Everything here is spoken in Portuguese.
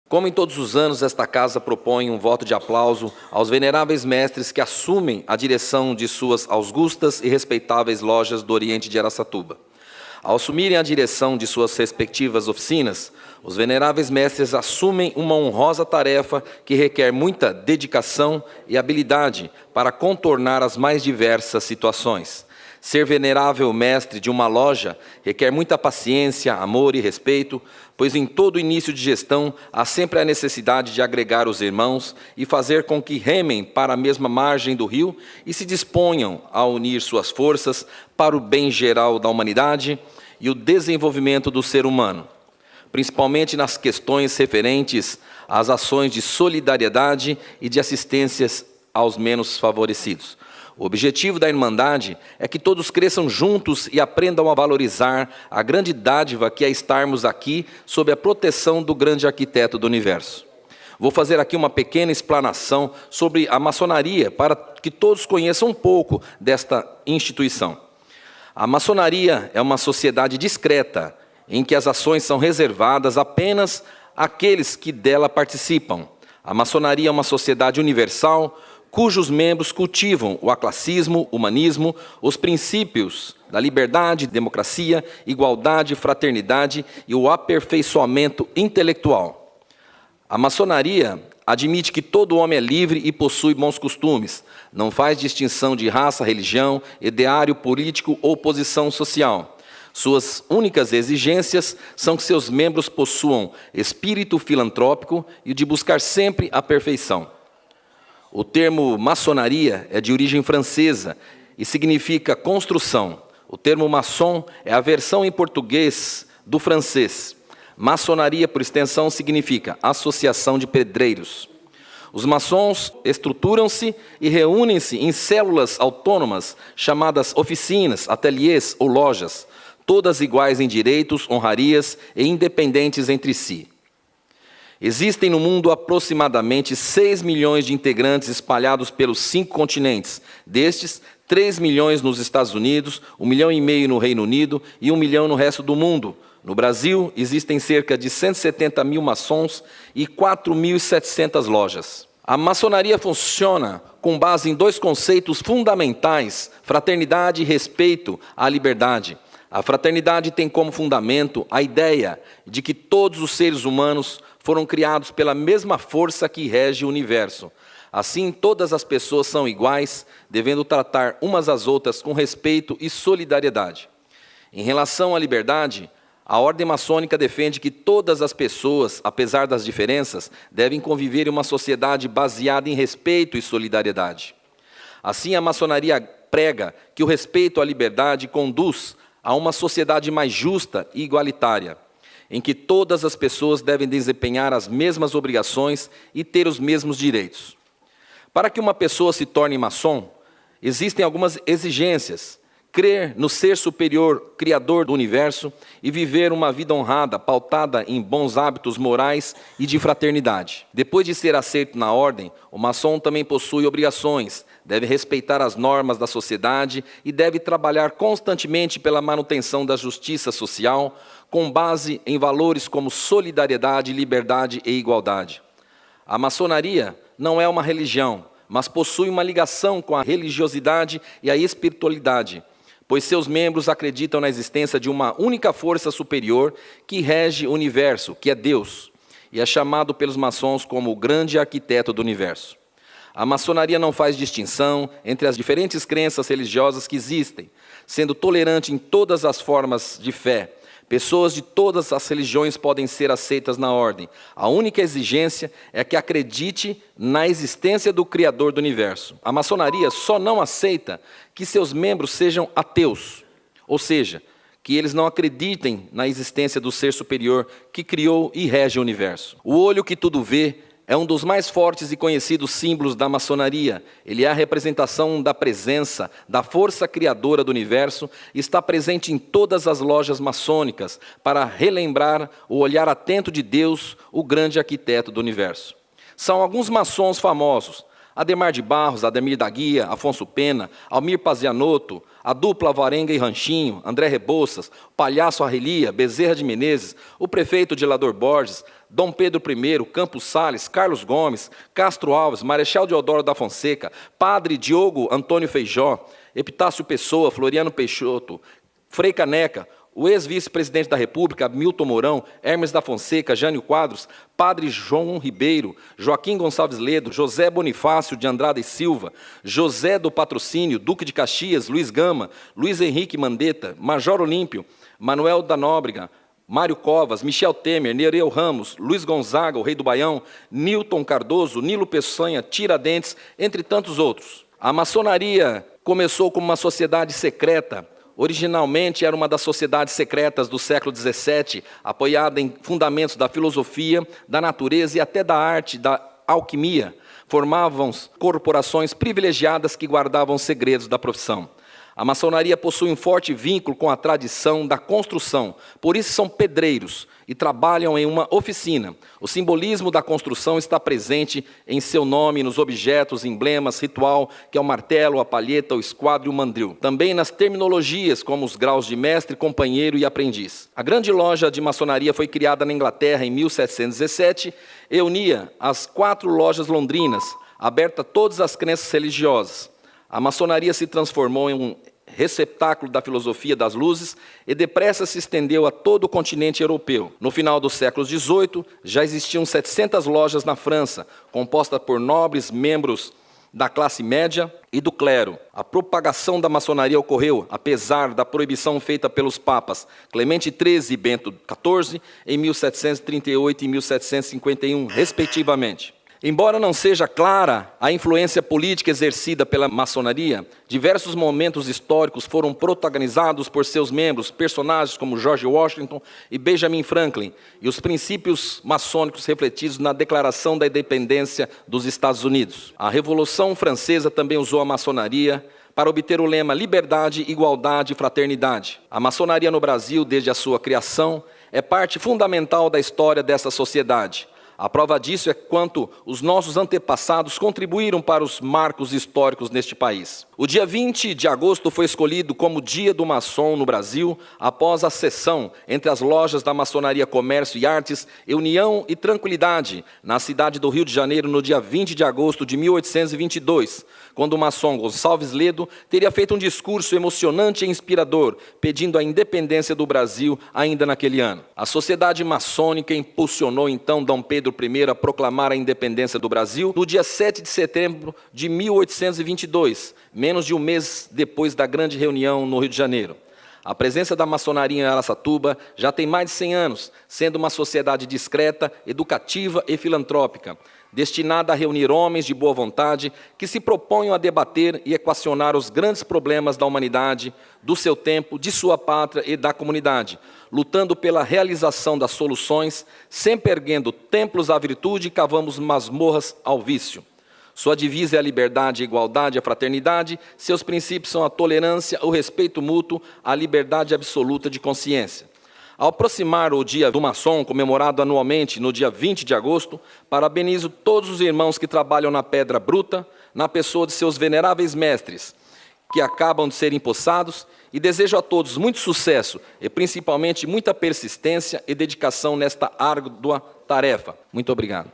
Como em todos os anos, esta casa propõe um voto de aplauso aos veneráveis mestres que assumem a direção de suas augustas e respeitáveis lojas do Oriente de Araçatuba. Ao assumirem a direção de suas respectivas oficinas, os veneráveis mestres assumem uma honrosa tarefa que requer muita dedicação e habilidade para contornar as mais diversas situações. Ser venerável mestre de uma loja requer muita paciência, amor e respeito, pois em todo início de gestão há sempre a necessidade de agregar os irmãos e fazer com que remem para a mesma margem do rio e se disponham a unir suas forças para o bem geral da humanidade e o desenvolvimento do ser humano, principalmente nas questões referentes às ações de solidariedade e de assistências aos menos favorecidos. O objetivo da Irmandade é que todos cresçam juntos e aprendam a valorizar a grande dádiva que é estarmos aqui sob a proteção do grande arquiteto do universo. Vou fazer aqui uma pequena explanação sobre a maçonaria para que todos conheçam um pouco desta instituição. A maçonaria é uma sociedade discreta, em que as ações são reservadas apenas àqueles que dela participam. A maçonaria é uma sociedade universal, cujos membros cultivam o aclassismo, o humanismo, os princípios da liberdade, democracia, igualdade, fraternidade e o aperfeiçoamento intelectual. A maçonaria admite que todo homem é livre e possui bons costumes, não faz distinção de raça, religião, ideário político ou posição social. Suas únicas exigências são que seus membros possuam espírito filantrópico e de buscar sempre a perfeição. O termo maçonaria é de origem francesa e significa construção. O termo maçom é a versão em português do francês. Maçonaria, por extensão, significa associação de pedreiros. Os maçons estruturam-se e reúnem-se em células autônomas chamadas oficinas, ateliês ou lojas, todas iguais em direitos, honrarias e independentes entre si. Existem no mundo aproximadamente 6 milhões de integrantes espalhados pelos 5 continentes. Destes, 3 milhões nos Estados Unidos, 1,5 milhão no Reino Unido e 1 milhão no resto do mundo. No Brasil, existem cerca de 170 mil maçons e 4.700 lojas. A maçonaria funciona com base em 2 conceitos fundamentais: fraternidade e respeito à liberdade. A fraternidade tem como fundamento a ideia de que todos os seres humanos foram criados pela mesma força que rege o universo. Assim, todas as pessoas são iguais, devendo tratar umas às outras com respeito e solidariedade. Em relação à liberdade, a ordem maçônica defende que todas as pessoas, apesar das diferenças, devem conviver em uma sociedade baseada em respeito e solidariedade. Assim, a maçonaria prega que o respeito à liberdade conduz a uma sociedade mais justa e igualitária, em que todas as pessoas devem desempenhar as mesmas obrigações e ter os mesmos direitos. Para que uma pessoa se torne maçom, existem algumas exigências: crer no ser superior, criador do universo, e viver uma vida honrada, pautada em bons hábitos morais e de fraternidade. Depois de ser aceito na ordem, o maçom também possui obrigações, deve respeitar as normas da sociedade e deve trabalhar constantemente pela manutenção da justiça social, com base em valores como solidariedade, liberdade e igualdade. A maçonaria não é uma religião, mas possui uma ligação com a religiosidade e a espiritualidade, pois seus membros acreditam na existência de uma única força superior que rege o universo, que é Deus, e é chamado pelos maçons como o grande arquiteto do universo. A maçonaria não faz distinção entre as diferentes crenças religiosas que existem, sendo tolerante em todas as formas de fé. Pessoas de todas as religiões podem ser aceitas na ordem. A única exigência é que acredite na existência do Criador do universo. A maçonaria só não aceita que seus membros sejam ateus, ou seja, que eles não acreditem na existência do ser superior que criou e rege o universo. O olho que tudo vê é um dos mais fortes e conhecidos símbolos da maçonaria. Ele é a representação da presença, da força criadora do universo, e está presente em todas as lojas maçônicas para relembrar o olhar atento de Deus, o grande arquiteto do universo. São alguns maçons famosos: Ademar de Barros, Ademir da Guia, Afonso Pena, Almir Pazianotto, a dupla Varenga e Ranchinho, André Rebouças, o Palhaço Arrelia, Bezerra de Menezes, o prefeito Dilador Borges, Dom Pedro I, Campos Sales, Carlos Gomes, Castro Alves, Marechal Deodoro da Fonseca, Padre Diogo Antônio Feijó, Epitácio Pessoa, Floriano Peixoto, Frei Caneca, o ex-vice-presidente da República, Milton Mourão, Hermes da Fonseca, Jânio Quadros, Padre João Ribeiro, Joaquim Gonçalves Ledo, José Bonifácio de Andrade e Silva, José do Patrocínio, Duque de Caxias, Luiz Gama, Luiz Henrique Mandetta, Major Olímpio, Manuel da Nóbrega, Mário Covas, Michel Temer, Nereu Ramos, Luiz Gonzaga, o Rei do Baião, Nilton Cardoso, Nilo Peçanha, Tiradentes, entre tantos outros. A maçonaria começou como uma sociedade secreta. Originalmente era uma das sociedades secretas do século XVII, apoiada em fundamentos da filosofia, da natureza e até da arte, da alquimia. Formavam corporações privilegiadas que guardavam segredos da profissão. A maçonaria possui um forte vínculo com a tradição da construção, por isso são pedreiros e trabalham em uma oficina. O simbolismo da construção está presente em seu nome, nos objetos, emblemas, ritual, que é o martelo, a palheta, o esquadro e o mandril. Também nas terminologias, como os graus de mestre, companheiro e aprendiz. A grande loja de maçonaria foi criada na Inglaterra em 1717 e unia as 4 lojas londrinas, aberta a todas as crenças religiosas. A maçonaria se transformou em um receptáculo da filosofia das luzes e depressa se estendeu a todo o continente europeu. No final do século XVIII, já existiam 700 lojas na França, compostas por nobres membros da classe média e do clero. A propagação da maçonaria ocorreu, apesar da proibição feita pelos papas Clemente XIII e Bento XIV, em 1738 e 1751, respectivamente. Embora não seja clara a influência política exercida pela maçonaria, diversos momentos históricos foram protagonizados por seus membros, personagens como George Washington e Benjamin Franklin, e os princípios maçônicos refletidos na Declaração da Independência dos Estados Unidos. A Revolução Francesa também usou a maçonaria para obter o lema liberdade, igualdade e fraternidade. A maçonaria no Brasil, desde a sua criação, é parte fundamental da história dessa sociedade. A prova disso é quanto os nossos antepassados contribuíram para os marcos históricos neste país. O dia 20 de agosto foi escolhido como Dia do Maçom no Brasil, após a sessão entre as lojas da Maçonaria Comércio e Artes e União e Tranquilidade, na cidade do Rio de Janeiro, no dia 20 de agosto de 1822, quando o maçom Gonçalves Ledo teria feito um discurso emocionante e inspirador, pedindo a independência do Brasil ainda naquele ano. A sociedade maçônica impulsionou então Dom Pedro I a proclamar a independência do Brasil no dia 7 de setembro de 1822, menos de um mês depois da grande reunião no Rio de Janeiro. A presença da maçonaria em Araçatuba já tem mais de 100 anos, sendo uma sociedade discreta, educativa e filantrópica, destinada a reunir homens de boa vontade que se proponham a debater e equacionar os grandes problemas da humanidade, do seu tempo, de sua pátria e da comunidade, lutando pela realização das soluções, sempre erguendo templos à virtude e cavamos masmorras ao vício. Sua divisa é a liberdade, a igualdade, a fraternidade. Seus princípios são a tolerância, o respeito mútuo, a liberdade absoluta de consciência. Ao aproximar o Dia do Maçom, comemorado anualmente no dia 20 de agosto, parabenizo todos os irmãos que trabalham na pedra bruta, na pessoa de seus veneráveis mestres, que acabam de ser empossados, e desejo a todos muito sucesso e, principalmente, muita persistência e dedicação nesta árdua tarefa. Muito obrigado.